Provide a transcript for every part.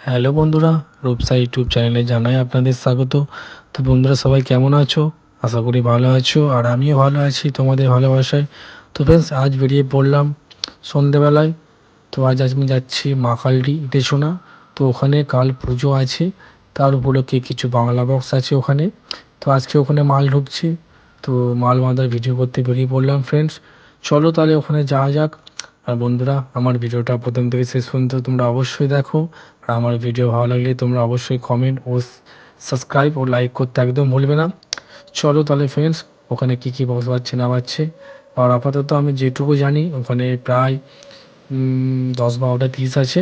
Hello বন্ধুরা, Rupsa YouTube চ্যানেলে জানাই আপনাদের স্বাগত। তো বন্ধুরা, সবাই কেমন আছো? আশা করি ভালো আছো, আর আমিও ভালো আছি তোমাদের ভালোবাসায়। তো ফ্রেন্ডস, আজ বেরিয়ে পড়লাম সন্ধেবেলায়। তো আজ আমি যাচ্ছি মাখালডি ইটেশোনা। তো ওখানে কাল পুজো আছে, তার উপলক্ষে কিছু বাংলা বক্স আছে ওখানে। তো আজকে ওখানে মাল ঢুকছে, তো মাল বাঁধার ভিডিও করতে বেরিয়ে পড়লাম ফ্রেন্ডস। চলো তাহলে ওখানে যাওয়া যাক। আর বন্ধুরা, আমার ভিডিওটা প্রথম থেকে শেষ পর্যন্ত তোমরা অবশ্যই দেখো। আর আমার ভিডিও ভালো লাগলে তোমরা অবশ্যই কমেন্ট ও সাবস্ক্রাইব ও লাইক করতে একদম ভুলবে না। চলো তাহলে ফ্রেন্ডস, ওখানে কী কী বক্স বাজছে না বাজছে। আর আপাতত আমি যেটুকু জানি, ওখানে প্রায় 10-12টা পিস আছে।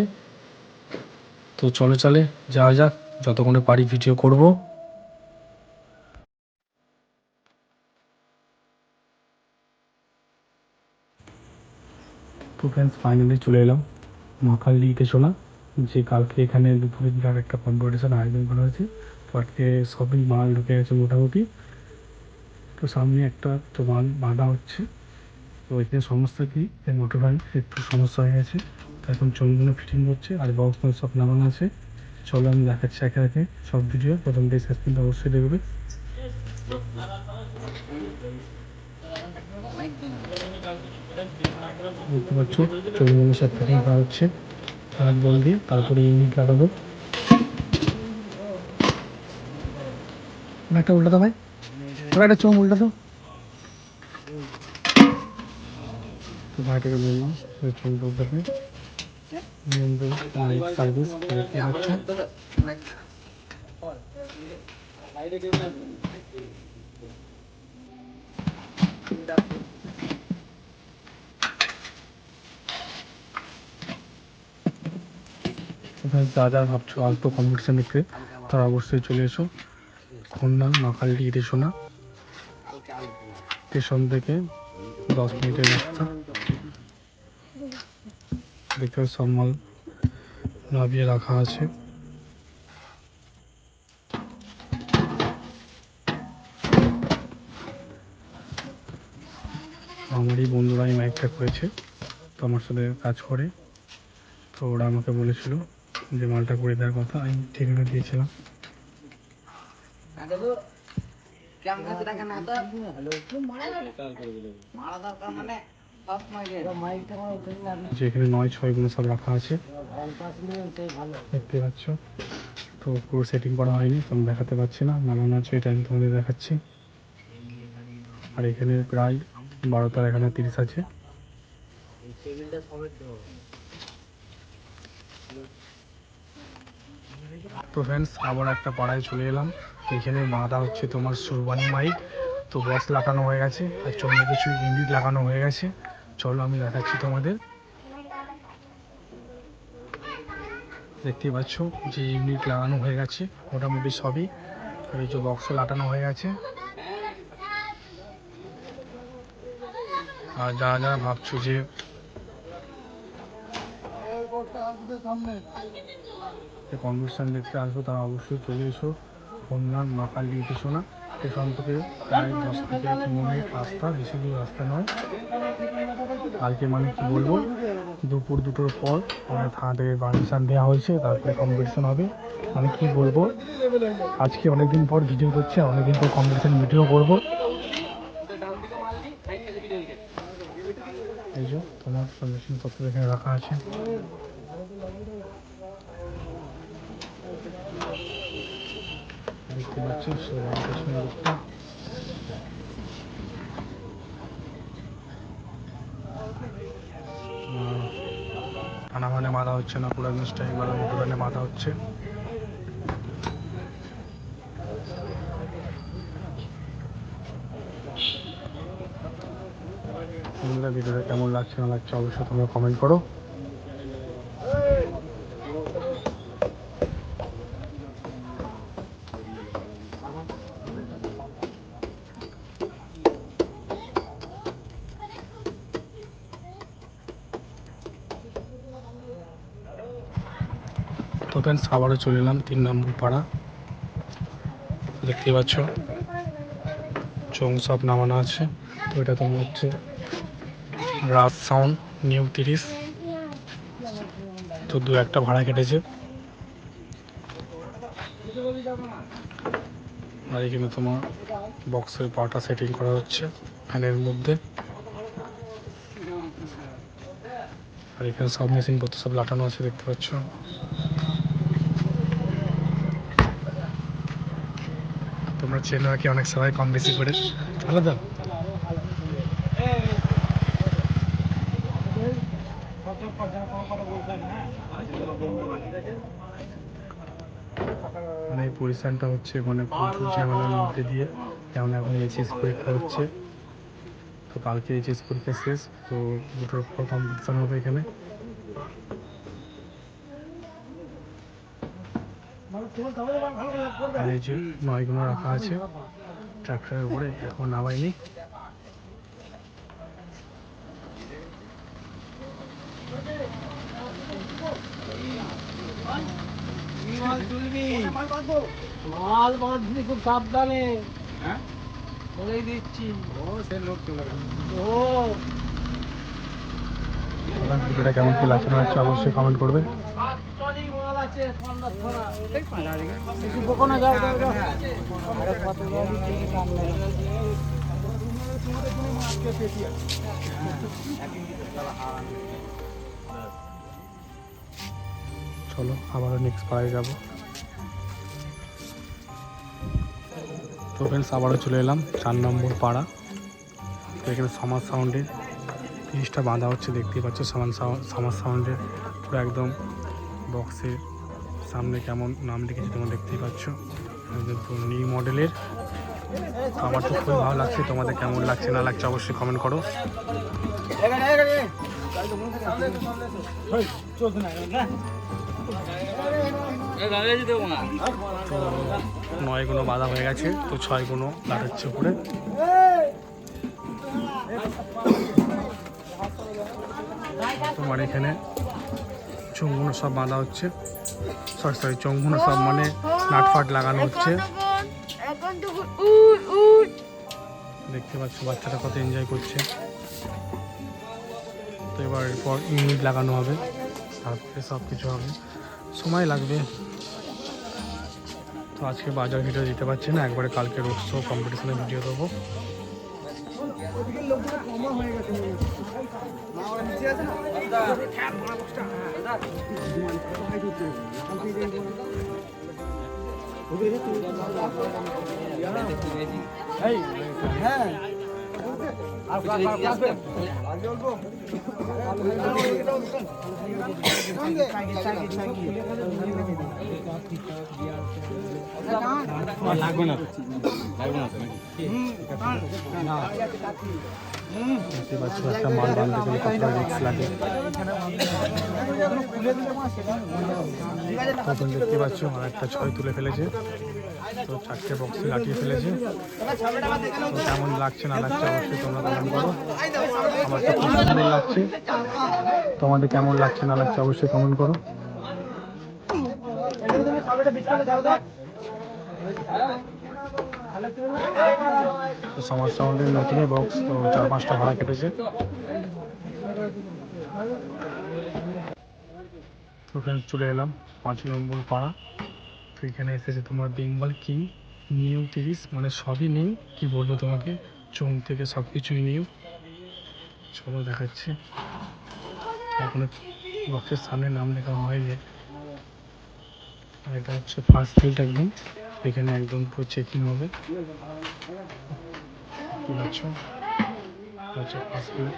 তো চলো যাওয়া যাক, যতক্ষণে পারি ভিডিও করব। তো ফ্রেন্ডস, ফাইনালি চলে এলাম মাখালডি ইটেশোনা। যে কালকে এখানে দুপুরের দিকে একটা কম্পিটিশন আয়োজন করা হয়েছে। তো আজকে সবই মাল ঢুকে গেছে মোটামুটি। তো সামনে একটা তো মাল বাঁধা হচ্ছে। তো এখানে সমস্যা কি, এই মোটর গাড়ি একটু সমস্যা হয়ে গেছে। তো এখন চলগুলো ফিটিং করছে, আর বক্স সব নামানো আছে। চলো আমি দেখাচ্ছি একে একে সব ভিডিও, প্রথম থেকে শেষ পর্যন্ত অবশ্যই দেখবে। দেখতে পাচ্ছ চলগুলো সব ফিটিং করা হচ্ছে হাত বল দিয়ে, তারপরে ইউনিট লাগাবো। একটা উল্টা তো ভাই, তবে একটা চোখ উল্টা তো। তো ভাইটাকে বললাম চোখ উল্টাতে সার্ভিস দেখতে পাচ্ছ। যা যা ভাবছো অল্প কম্পিটিশন দেখতে, তারা অবশ্যই চলে এসো খুলনা মাখালডি ইটেশোনা। স্টেশন থেকে 10 মিনিটের রাস্তা। দেখতে সব মাল নামিয়ে রাখা আছে। আমারই বন্ধুরাই মাইকটা করেছে, তো আমার সাথে কাজ করে। তো ওরা আমাকে বলেছিল যে মালটা করে দেওয়ার কথা, আমি ঠিকানা দিয়েছিলাম। যেখানে 9-6 সব রাখা আছে দেখতে পাচ্ছ। তো পুরো সেটিং করা হয়নি, তো আমি দেখাতে পারছি না। নামানো আছে, এটা আমি তোমাদের দেখাচ্ছি। আর এখানে প্রায় 12 এখানে 30 আছে। তো ফ্রেন্ডস, আবার একটা পাড়ায় চলে এলাম। এখানে বাঁধা হচ্ছে তোমার সুরবানি মাইক। তো বক্স লাগানো হয়ে গেছে, আর চোখে কিছু ইউনিট লাগানো হয়ে গেছে। চলো আমি দেখাচ্ছি তোমাদের। দেখতেই পাচ্ছ যে ইউনিট লাগানো হয়ে গেছে মোটামুটি সবই। আর এই যে বক্স লাগানো হয়ে গেছে। আর যারা যারা ভাবছো যে কম্পিটিশন দেখতে আসবো, তারা অবশ্যই চলে এসো খুলনা মাখালডি ইটেশোনা। স্টেশন থেকে প্রায় 10 থেকে 15 মিনিট রাস্তা, বেশি দূর রাস্তা নয়। কালকে মানে কি বলবো, দুপুর 2টোর পর আমাদের থানা থেকে পারমিশন দেওয়া হয়েছে, তারপরে কম্পিটিশন হবে। আমি কি বলবো, আজকে অনেকদিন পর ভিডিও করছি, অনেকদিন পর কম্পিটিশন ভিডিও করবো। এই যে তোমার সলিউশন পত্র এখানে রাখা আছে। দেখতে পাচ্ছ থানা মানে বাঁধা হচ্ছে না, পুরো একদম স্টাইল বালা মোটরভ্যানে বাঁধা হচ্ছে। ভিডিওটা কেমন লাগছে না লাগছে অবশ্যই তোমরা কমেন্ট করো। তো ফ্রেন্ডস, আবারও চলে এলাম 3 নম্বর পাড়া। দেখতে পাচ্ছ চোং সব নামানো আছে। তো এটা তোমার হচ্ছে রাজ সাউন্ড নিউ 30। তো 2-1টা ভাড়া কেটেছে। আর এখানে তোমার বক্সের পাটা সেটিং করা হচ্ছে ফ্যানের মধ্যে। আর এখানে সব মেশিন পত্র সব লাটানো আছে দেখতে পাচ্ছ। তোমরা চেনো নাকি অনেক সবাই কম বেশি করে আলাদা। মানে এই পজিশনটা হচ্ছে মানে প্রচুর ঝামেলার মধ্যে দিয়ে, যেমন এখন এইচএস পরীক্ষা হচ্ছে, তো কালকে এইচএস পরীক্ষা শেষ, তো দুটোর পর কম্পিটিশন হবে এখানে। আর এই যে নয়গুলো রাখা আছে ট্রাক্টরের উপরে, এখন নামাইনি। মাল বাঁধবি খুব সাবধানে, বলেই দিচ্ছি। ভিডিওটা কেমন কি লাগছে না লাগছে অবশ্যই কমেন্ট করবে। মাল আছে চলো আবারও নেক্সট পাড়ায় যাবো। তো ফ্রেন্ডস আবারও চলে এলাম 4 নম্বর পাড়া। তো এখানে সমাজ সাউন্ডের জিনিসটা বাঁধা হচ্ছে, দেখতেই পাচ্ছ। সমাজ সাউন্ডের পুরো একদম বক্সের সামনে কেমন নাম লিখেছি তোমরা দেখতেই পাচ্ছ, একদম পুরো নিউ মডেলের। তো আমার তো খুবই ভালো লাগছে, তোমাদের কেমন লাগছে না লাগছে অবশ্যই কমেন্ট করো। তো 9 গুণ বাঁধা হয়ে গেছে, তো 6 গুণ লাটাচ্ছে উপরে। তোমার এখানে চোঙগুলো সব বাঁধা হচ্ছে, সরি চোঙগুলো সব মানে নাটফাট লাগানো হচ্ছে। দেখতে পাচ্ছ বাচ্চাটা কত এনজয় করছে। তো এবার এরপর ইউনিট লাগানো হবে, তারপরে সব কিছু হবে, সময় লাগবে। তো আজকে বাজার ভিডিও দিতে পারছি না, একবারে কালকে রোড শো কম্পিটিশনের ভিডিও দেবো। লাগবে না দেখতে পাচ্ছ একটা মাল বাঁধতে গেলে কতটা রিস্ক লাগে। তখন দেখতে পাচ্ছ আর একটা 6 তুলে ফেলেছে, তো 4টে বক্সে লাটিয়ে ফেলেছে। তো কেমন লাগছে না লাগছে অবশ্যই তোমরা কমেন্ট করো। আমার তো খুব সুন্দর লাগছে, তোমাদের কেমন লাগছে না লাগছে অবশ্যই কমেন্ট করো। তো সমাজ সাউন্ডের নতুনই বক্স, তো 4-5টা ভাড়া কেটেছে। তো ফ্রেন্ডস চলে এলাম 5 নম্বর পাড়া। তো এখানে এসেছে তোমার বেঙ্গল কিং নিউ 30, মানে সবই নিউ, কি বলবো তোমাকে, চোঙ থেকে সব কিছুই নিউ। চলো দেখাচ্ছি। এখন বক্সের সামনে নাম লেখা হয়নি, আর এটা হচ্ছে ফার্স্ট ফিল্ড একদম, এখানে একদম পুরো চেকিং হবে। কি পাচ্ছ হচ্ছে ফার্স্ট ফিল্ড।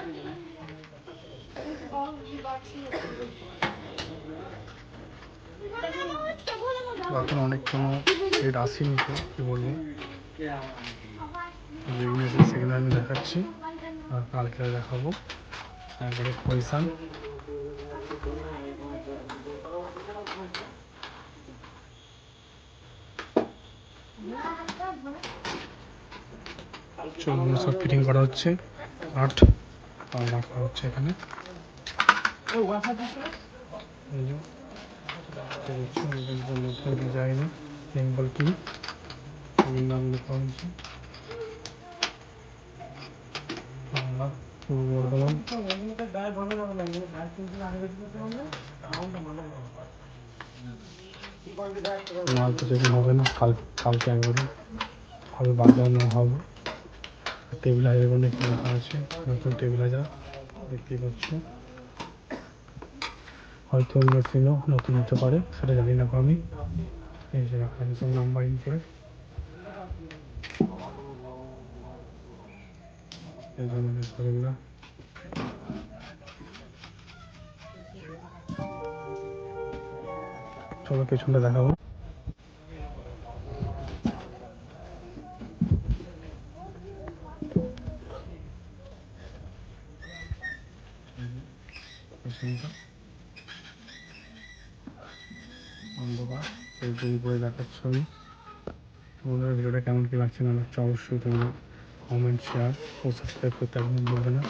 এখন অনেক কোনো রেট আসেনি, তো কী বলবো, যেগুলো এসে সেগুলো আমি দেখাচ্ছি আর কালকে দেখাবো একবারে পয়সা। চোখগুলো সব ফিটিং করা হচ্ছে, আট আর রাখা হচ্ছে এখানে। নতুন ডিজাইনে বেঙ্গল কি নাম লেখা হয়েছে, পূর্ব বর্ধমান। মাল তো চেকিং হবে না, কালকে একবারে হবে বাজানো হবে। টেবিল হাজার কোনো একটু লেখা আছে, নতুন টেবিল হাজার দেখতে পাচ্ছ। হয়তো অন্য সিমও নতুন হতে পারে, সেটা জানি না আমি। এই যে এখানে সব নাম্বারিং করে এই ধরনের শরীরগুলো। চলো পেছনটা দেখাবো। পেছনটা অন্ধকার, এই বই বই দেখাচ্ছ আমি। তোমাদের ভিডিওটা কেমন কি লাগছে না লাগছে অবশ্যই তোমরা কমেন্ট, শেয়ার ও সাবস্ক্রাইব করতে একদম ভুলবে না।